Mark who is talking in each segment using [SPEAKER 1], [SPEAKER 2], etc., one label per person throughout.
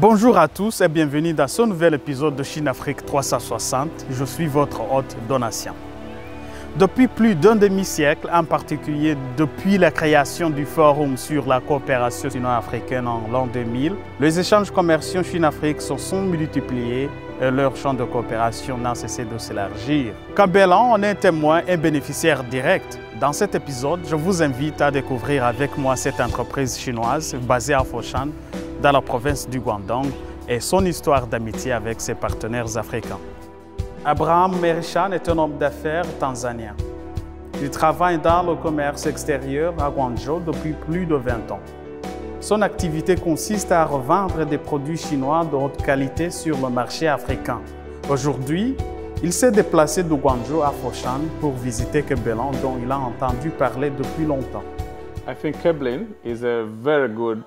[SPEAKER 1] Bonjour à tous et bienvenue dans ce nouvel épisode de Chine-Afrique 360. Je suis votre hôte Donatien. Depuis plus d'un demi-siècle, en particulier depuis la création du Forum sur la coopération sino-africaine en l'an 2000, les échanges commerciaux Chine-Afrique se sont multipliés et leur champ de coopération n'a cessé de s'élargir. Kabelan en est témoin et bénéficiaire direct. Dans cet épisode, je vous invite à découvrir avec moi cette entreprise chinoise basée à Foshan, dans la province du Guangdong, et son histoire d'amitié avec ses partenaires africains. Abraham Merishan est un homme d'affaires tanzanien. Il travaille dans le commerce extérieur à Guangzhou depuis plus de 20 ans. Son activité consiste à revendre des produits chinois de haute qualité sur le marché africain. Aujourd'hui, il s'est déplacé de Guangzhou à Foshan pour visiter Kabelan, dont il a entendu parler depuis longtemps.
[SPEAKER 2] I think Kabelan is a very good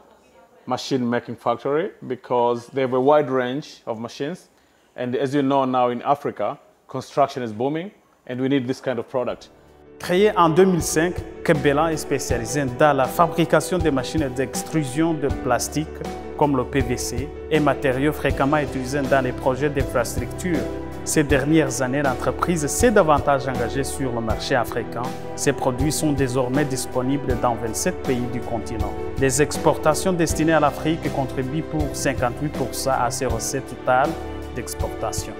[SPEAKER 2] machine making factory because they have a wide range of machines. And as you know now in Africa, construction is booming and we need this kind of product.
[SPEAKER 1] Créé en 2005, Kabelan est spécialisé dans la fabrication des machines d'extrusion de plastique comme le PVC et matériaux fréquemment utilisés dans les projets d'infrastructure. Ces dernières années, l'entreprise s'est davantage engagée sur le marché africain. Ces produits sont désormais disponibles dans 27 pays du continent. Les exportations destinées à l'Afrique contribuent pour 58% à ces recettes totales d'exportation.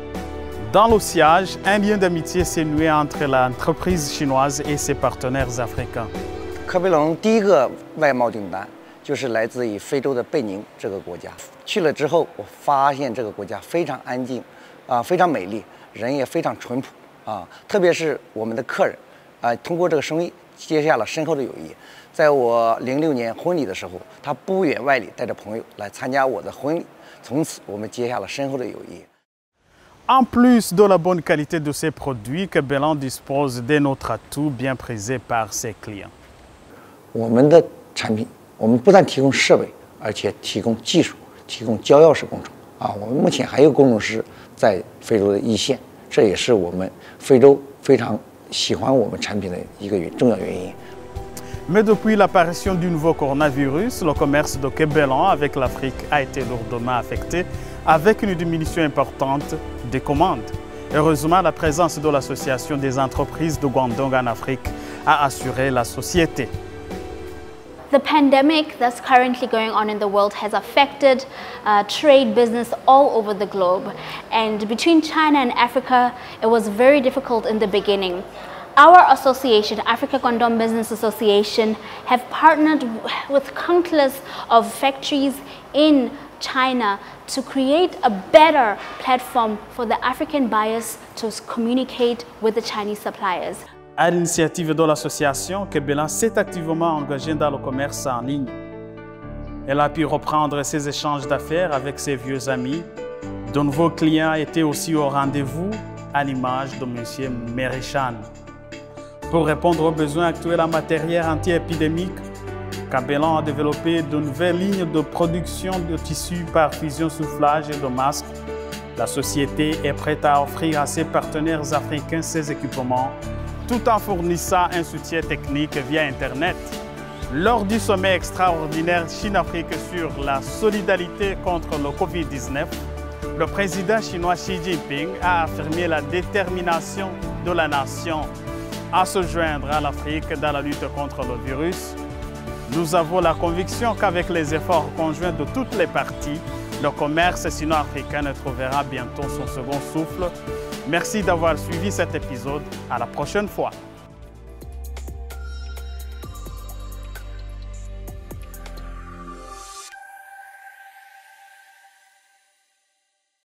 [SPEAKER 1] Dans le sillage, un lien d'amitié s'est noué entre l'entreprise chinoise et ses partenaires africains.
[SPEAKER 3] 科贝隆第一个外贸订单就是来自于非洲的贝宁这个国家。去了之后，我发现这个国家非常安静，非常美丽，人也非常淳朴特别是我们的客人通过这个生意结下了深厚的友谊。在我06年婚礼的时候，他不远万里带着朋友来参加我的婚礼，从此我们结下了深厚的友谊。
[SPEAKER 1] En plus de la bonne qualité de ses produits, Kabelan dispose d'un autre atout bien prisé par ses clients.
[SPEAKER 3] 我们的产品，我们不但提供设备，而且提供技术，提供胶钥匙工程我们目前还有工程师在非洲的一线，这也是我们非洲非常喜欢我们产品的一个重要原因。
[SPEAKER 1] Mais depuis l'apparition du nouveau coronavirus, le commerce de Kabelan avec l'Afrique a été lourdement affecté, avec une diminution importante des commandes. Heureusement, la présence de l'Association des entreprises de Guangdong en Afrique a assuré la société.
[SPEAKER 4] The pandemic that's currently going on in the world has affected trade business all over the globe. And between China and Africa, it was very difficult in the beginning. Our association, Africa Guangdong Business Association, have partnered with countless of factories in China to create a better platform for the African buyers to communicate with the Chinese suppliers.
[SPEAKER 1] À l'initiative de l'association, Kabelan s'est activement engagée dans le commerce en ligne. Elle a pu reprendre ses échanges d'affaires avec ses vieux amis. De nouveaux clients étaient aussi au rendez-vous, à l'image de M. Merishan. Pour répondre aux besoins actuels en matériel anti-épidémique, Kabelan a développé de nouvelles lignes de production de tissus par fusion soufflage et de masques. La société est prête à offrir à ses partenaires africains ces équipements, tout en fournissant un soutien technique via Internet. Lors du sommet extraordinaire Chine-Afrique sur la solidarité contre le Covid-19, le président chinois Xi Jinping a affirmé la détermination de la nation à se joindre à l'Afrique dans la lutte contre le virus. Nous avons la conviction qu'avec les efforts conjoints de toutes les parties, le commerce sino-africain trouvera bientôt son second souffle. Merci d'avoir suivi cet épisode. À la prochaine fois.